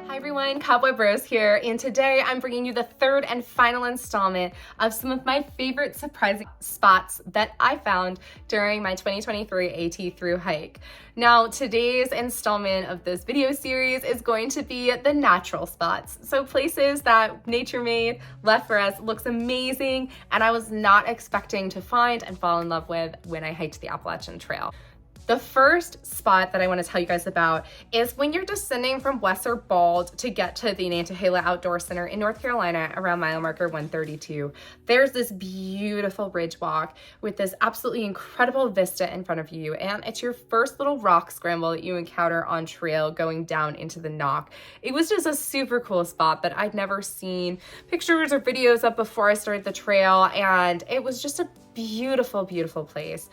Hi everyone, Cowboy Bros here, and today I'm bringing you the third and final installment of some of my favorite surprising spots that I found during my 2023 AT thru hike. Now, today's installment of this video series is going to be the natural spots. So places that nature made, left for us, looks amazing, and I was not expecting to find and fall in love with when I hiked the Appalachian Trail. The first spot that I want to tell you guys about is when you're descending from Wesser Bald to get to the Nantahala Outdoor Center in North Carolina around mile marker 132. There's this beautiful ridge walk with this absolutely incredible vista in front of you, and it's your first little rock scramble that you encounter on trail going down into the Knock. It was just a super cool spot that I'd never seen pictures or videos of before I started the trail, and it was just a beautiful, beautiful place.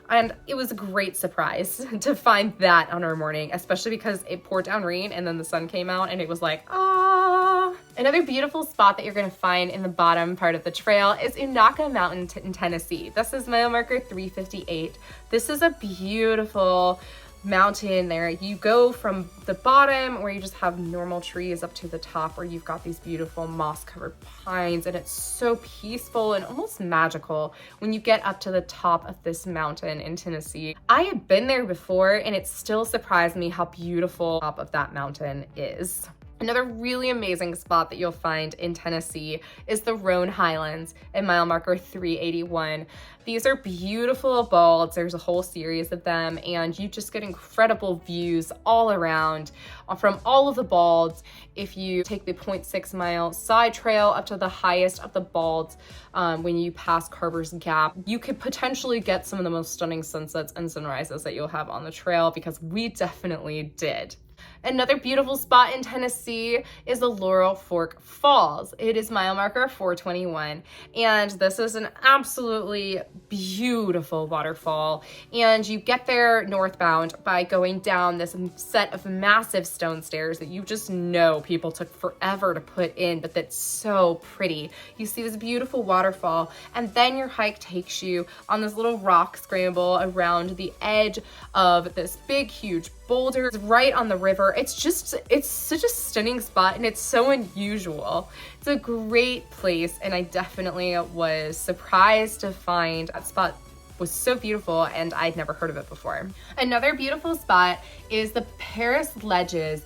And it was a great surprise to find that on our morning, especially because it poured down rain and then the sun came out and it was like, ah. Another beautiful spot that you're gonna find in the bottom part of the trail is Unaka Mountain in Tennessee. This is mile marker 358. This is a beautiful mountain there. You go from the bottom where you just have normal trees up to the top where you've got these beautiful moss covered pines, and it's so peaceful and almost magical when you get up to the top of this mountain in Tennessee. I had been there before and it still surprised me how beautiful the top of that mountain is. Another really amazing spot that you'll find in Tennessee is the Roan Highlands at mile marker 381. These are beautiful balds. There's a whole series of them, and you just get incredible views all around from all of the balds. If you take the 0.6 mile side trail up to the highest of the balds, when you pass Carver's Gap, you could potentially get some of the most stunning sunsets and sunrises that you'll have on the trail, because we definitely did. Another beautiful spot in Tennessee is the Laurel Fork Falls. It is mile marker 421, and this is an absolutely beautiful waterfall. And you get there northbound by going down this set of massive stone stairs that you just know people took forever to put in, but that's so pretty. You see this beautiful waterfall, and then your hike takes you on this little rock scramble around the edge of this big, huge boulder right on the river. It's such a stunning spot, and it's so unusual. It's a great place, and I definitely was surprised to find that spot was so beautiful, and I'd never heard of it before. Another beautiful spot is the Paris Ledges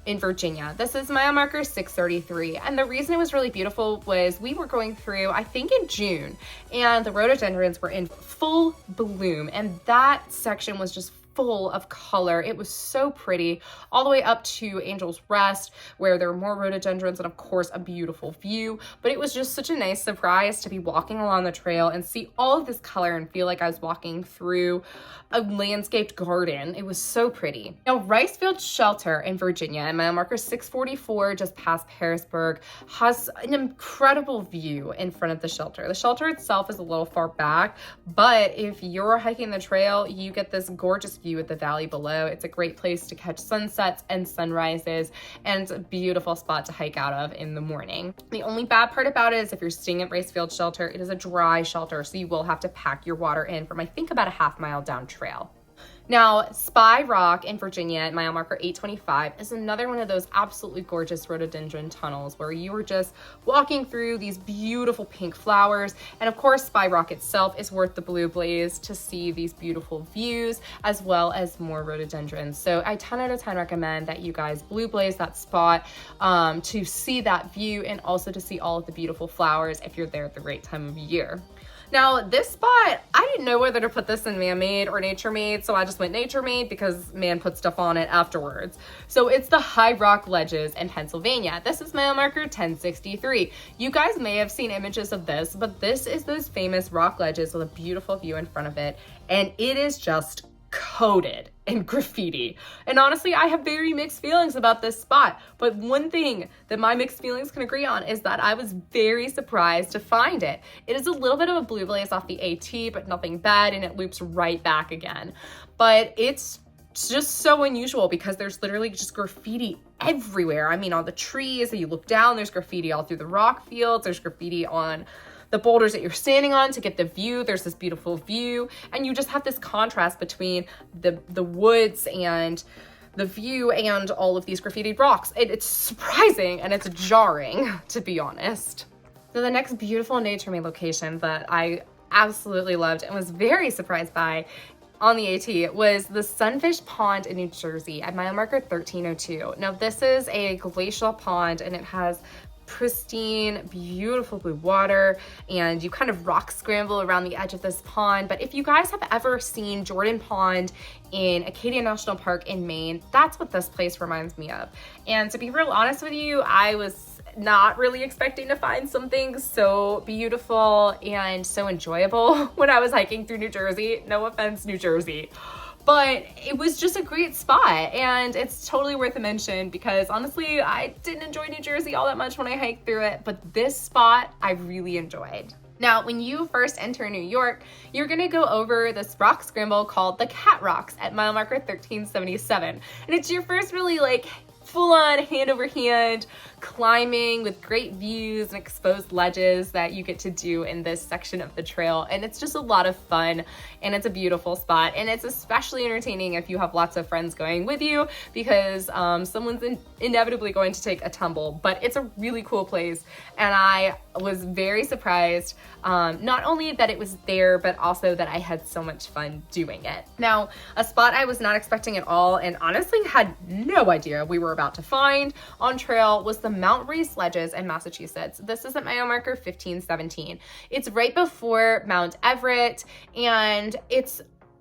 in Virginia. This is mile marker 633, and the reason it was really beautiful was we were going through, I think in June, and the rhododendrons were in full bloom, and that section was just full of color. It was so pretty, all the way up to Angel's Rest, where there were more rhododendrons and of course a beautiful view. But it was just such a nice surprise to be walking along the trail and see all of this color and feel like I was walking through a landscaped garden. It was so pretty. Now, Ricefield Shelter in Virginia, and mile marker 644, just past Harrisburg, has an incredible view in front of the shelter. The shelter itself is a little far back, but if you're hiking the trail, you get this gorgeous view at the valley below. It's a great place to catch sunsets and sunrises, and it's a beautiful spot to hike out of in the morning. The only bad part about it is if you're staying at Ricefield Shelter, it is a dry shelter, so you will have to pack your water in from, I think, about a half-mile down trail. Now, Spyrock in Virginia at mile marker 825 is another one of those absolutely gorgeous rhododendron tunnels where you were just walking through these beautiful pink flowers. And of course, Spyrock itself is worth the blue blaze to see these beautiful views as well as more rhododendrons. So I 10 out of 10 recommend that you guys blue blaze that spot to see that view and also to see all of the beautiful flowers if you're there at the right time of year. Now, this spot, I didn't know whether to put this in man-made or nature-made, so I just went nature-made because man put stuff on it afterwards. So it's the High Rock Ledges in Pennsylvania. This is mile marker 1063. You guys may have seen images of this, but this is those famous rock ledges with a beautiful view in front of it, and it is just coated in graffiti. And honestly, I have very mixed feelings about this spot, but one thing that my mixed feelings can agree on is that I was very surprised to find it. It is a little bit of a blue blaze off the AT, but nothing bad, and it loops right back again. But it's just so unusual because there's literally just graffiti everywhere. I mean, on the trees, you look down, there's graffiti all through the rock fields, there's graffiti on the boulders that you're standing on to get the view. There's this beautiful view, and you just have this contrast between the woods and the view and all of these graffitied rocks. It's surprising and it's jarring, to be honest. So the next beautiful nature made location that I absolutely loved and was very surprised by on the AT was the Sunfish Pond in New Jersey at mile marker 1302. Now this is a glacial pond and it has pristine, beautiful blue water, and you kind of rock scramble around the edge of this pond. But if you guys have ever seen Jordan Pond in Acadia National Park in Maine, that's what this place reminds me of. And to be real honest with you, I was not really expecting to find something so beautiful and so enjoyable when I was hiking through New Jersey. No offense, New Jersey. But it was just a great spot, and it's totally worth a mention because honestly, I didn't enjoy New Jersey all that much when I hiked through it, but this spot I really enjoyed. Now, when you first enter New York, you're gonna go over this rock scramble called the Cat Rocks at mile marker 1377. And it's your first really like full-on hand-over-hand climbing with great views and exposed ledges that you get to do in this section of the trail. And it's just a lot of fun, and it's a beautiful spot, and it's especially entertaining if you have lots of friends going with you because someone's inevitably going to take a tumble. But it's a really cool place, and I was very surprised not only that it was there, but also that I had so much fun doing it. Now, a spot I was not expecting at all and honestly had no idea we were about to find on trail was the Mount Reese Ledges in Massachusetts. This is at mile marker 1517. It's right before Mount Everett, and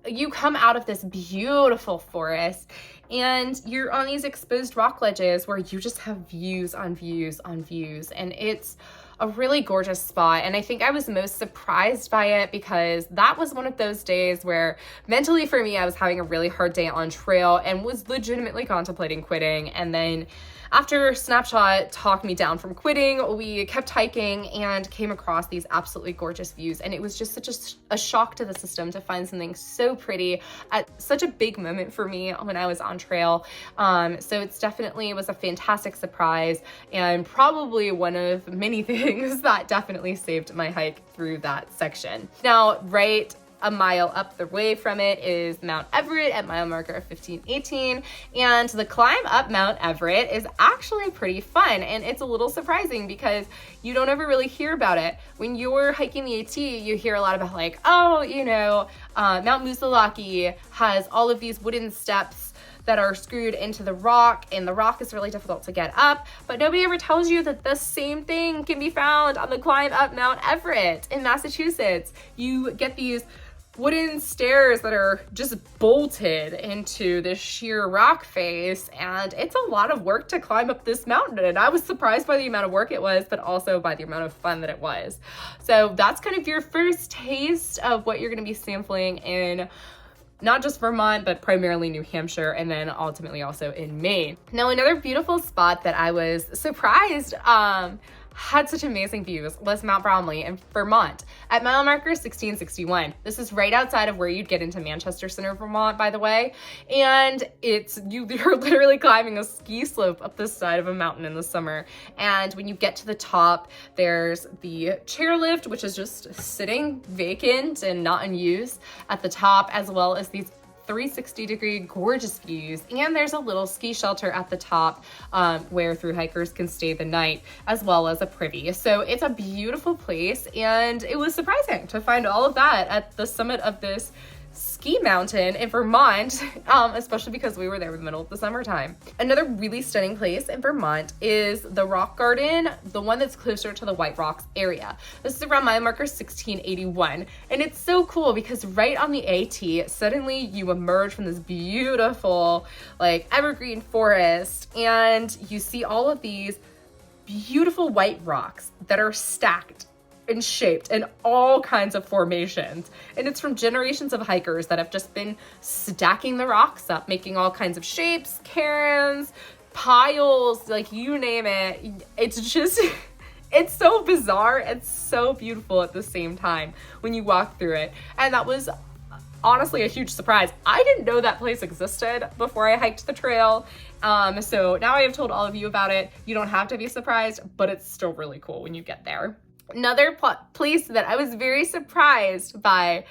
you come out of this beautiful forest and you're on these exposed rock ledges where you just have views on views on views, and it's a really gorgeous spot. And I think I was most surprised by it because that was one of those days where mentally for me, I was having a really hard day on trail and was legitimately contemplating quitting. And then after Snapshot talked me down from quitting, we kept hiking and came across these absolutely gorgeous views. And it was just such a shock to the system to find something so pretty at such a big moment for me when I was on trail. So it's definitely was a fantastic surprise and probably one of many things that definitely saved my hike through that section. Now, right a mile up the way from it is Mount Everett at mile marker 1518, and the climb up Mount Everett is actually pretty fun, and it's a little surprising because you don't ever really hear about it. When you're hiking the AT, you hear a lot about like, oh, Mount Musalaki has all of these wooden steps that are screwed into the rock, and the rock is really difficult to get up, but nobody ever tells you that the same thing can be found on the climb up Mount Everett in Massachusetts. You get these wooden stairs that are just bolted into this sheer rock face, and it's a lot of work to climb up this mountain, and I was surprised by the amount of work it was, but also by the amount of fun that it was. So that's kind of your first taste of what you're going to be sampling in not just Vermont, but primarily New Hampshire, and then ultimately also in Maine. Now, another beautiful spot that I was surprised had such amazing views was Mount Brownell in Vermont at mile marker 1661. This is right outside of where you'd get into Manchester Center, Vermont, by the way. And you're literally climbing a ski slope up the side of a mountain in the summer. And when you get to the top, there's the chairlift, which is just sitting vacant and not in use at the top, as well as these 360-degree gorgeous views, and there's a little ski shelter at the top where thru hikers can stay the night, as well as a privy. So it's a beautiful place, and it was surprising to find all of that at the summit of this ski mountain in Vermont, especially because we were there in the middle of the summertime. Another really stunning place in Vermont is the Rock Garden, the one that's closer to the White Rocks area. This is around mile marker 1681, and it's so cool because right on the AT, suddenly you emerge from this beautiful like evergreen forest, and you see all of these beautiful white rocks that are stacked and shaped in all kinds of formations. And it's from generations of hikers that have just been stacking the rocks up, making all kinds of shapes, cairns, piles, like you name it. It's just, it's so bizarre and so beautiful at the same time when you walk through it. And that was honestly a huge surprise. I didn't know that place existed before I hiked the trail. So now I have told all of you about it. You don't have to be surprised, but it's still really cool when you get there. Another place that I was very surprised by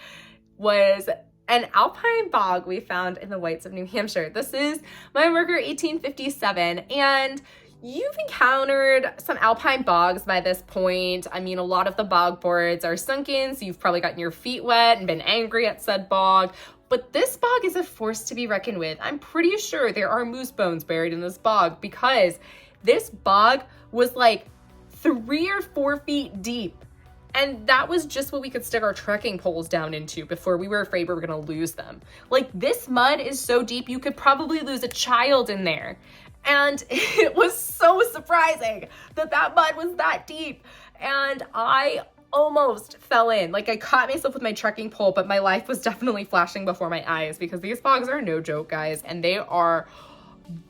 was an Alpine Bog we found in the Whites of New Hampshire. This is mile marker 1857, and you've encountered some Alpine bogs by this point. I mean, a lot of the bog boards are sunken, so you've probably gotten your feet wet and been angry at said bog. But this bog is a force to be reckoned with. I'm pretty sure there are moose bones buried in this bog, because this bog was like 3 or 4 feet deep. And that was just what we could stick our trekking poles down into before we were afraid we were gonna lose them. Like, this mud is so deep, you could probably lose a child in there. And it was so surprising that that mud was that deep. And I almost fell in. Like, I caught myself with my trekking pole, but my life was definitely flashing before my eyes, because these bogs are no joke, guys. And they are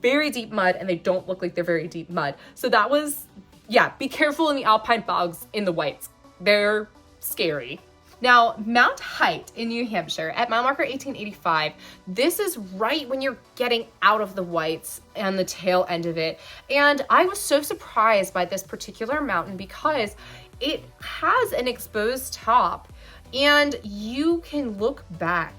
very deep mud, and they don't look like they're very deep mud. So that was, yeah, be careful in the Alpine bogs in the Whites. They're scary. Now, Mount Height in New Hampshire at mile marker 1885, this is right when you're getting out of the Whites and the tail end of it. And I was so surprised by this particular mountain because it has an exposed top, and you can look back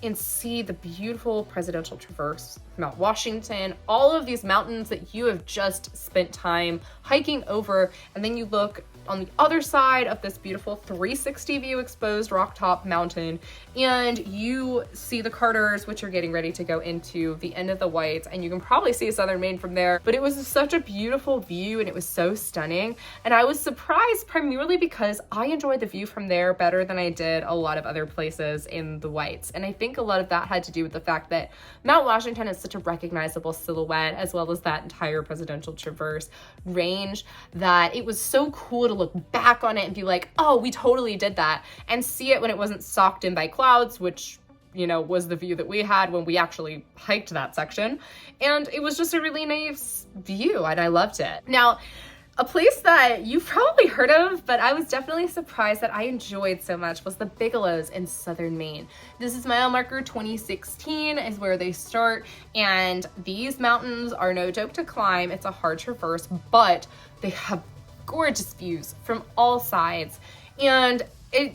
and see the beautiful presidential traverse, Mount Washington, all of these mountains that you have just spent time hiking over. And then you look on the other side of this beautiful 360 view exposed rock top mountain, and you see the Carters, which are getting ready to go into the end of the Whites, and you can probably see Southern Maine from there. But it was such a beautiful view, and it was so stunning. And I was surprised primarily because I enjoyed the view from there better than I did a lot of other places in the Whites. And I think a lot of that had to do with the fact that Mount Washington is such a recognizable silhouette, as well as that entire presidential traverse range, that it was so cool to look back on it and be like, oh, we totally did that, and see it when it wasn't socked in by clouds, which, you know, was the view that we had when we actually hiked that section. And it was just a really nice view, and I loved it. Now, a place that you've probably heard of, but I was definitely surprised that I enjoyed so much, was the Bigelows in Southern Maine. This is mile marker 2016 is where they start, and these mountains are no joke to climb. It's a hard traverse, but they have gorgeous views from all sides. And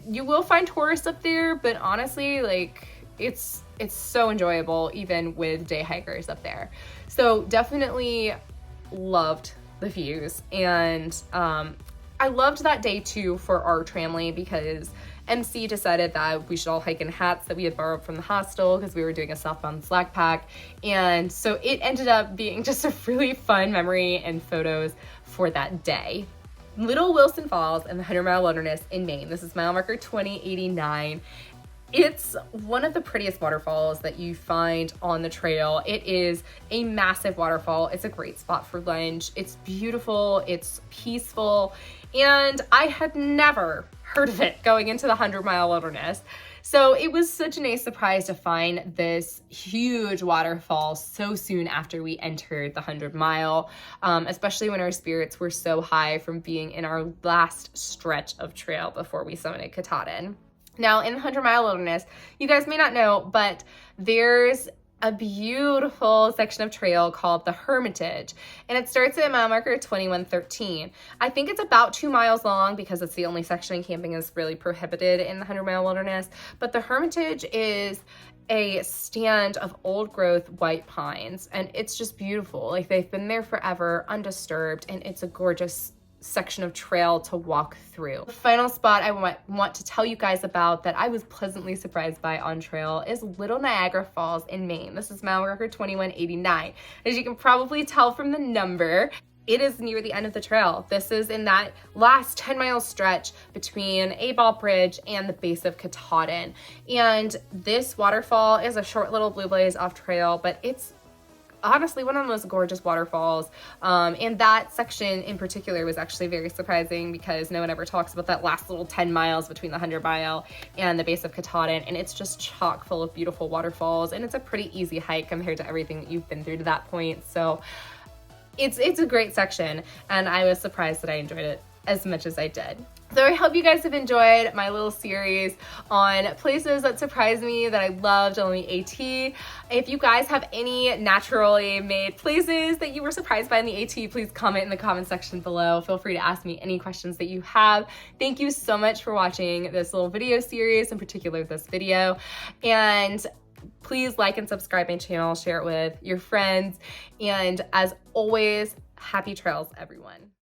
you will find tourists up there, but honestly, like, it's so enjoyable even with day hikers up there. So definitely loved the views. And I loved that day too for our family, because MC decided that we should all hike in hats that we had borrowed from the hostel because we were doing a southbound slack pack. And so it ended up being just a really fun memory and photos for that day. Little Wilson Falls in the 100-mile wilderness in Maine. This is mile marker 2089. It's one of the prettiest waterfalls that you find on the trail. It is a massive waterfall. It's a great spot for lunch. It's beautiful, it's peaceful, and I had never heard of it going into the 100-mile wilderness. So it was such a nice surprise to find this huge waterfall so soon after we entered the 100-mile, especially when our spirits were so high from being in our last stretch of trail before we summited Katahdin. Now, in the 100-mile wilderness, you guys may not know, but there's a beautiful section of trail called the Hermitage, and it starts at mile marker 2113. I think it's about 2 miles long because it's the only section camping is really prohibited in the 100-mile wilderness. But the Hermitage is a stand of old growth white pines, and it's just beautiful. Like, they've been there forever, undisturbed, and it's a gorgeous section of trail to walk through. The final spot I want to tell you guys about that I was pleasantly surprised by on trail is Little Niagara Falls in Maine. This is mile marker 2189. As you can probably tell from the number, it is near the end of the trail. This is in that last 10-mile stretch between A-Ball Bridge and the base of Katahdin. And this waterfall is a short little blue blaze off trail, but it's honestly one of the most gorgeous waterfalls. And that section in particular was actually very surprising because no one ever talks about that last little 10 miles between the 100-mile and the base of Katahdin. And it's just chock full of beautiful waterfalls. And it's a pretty easy hike compared to everything that you've been through to that point. So it's a great section. And I was surprised that I enjoyed it as much as I did. So I hope you guys have enjoyed my little series on places that surprised me that I loved on the AT. If you guys have any naturally made places that you were surprised by in the AT, please comment in the comment section below. Feel free to ask me any questions that you have. Thank you so much for watching this little video series, in particular this video. And please like and subscribe my channel, share it with your friends. And as always, happy trails, everyone.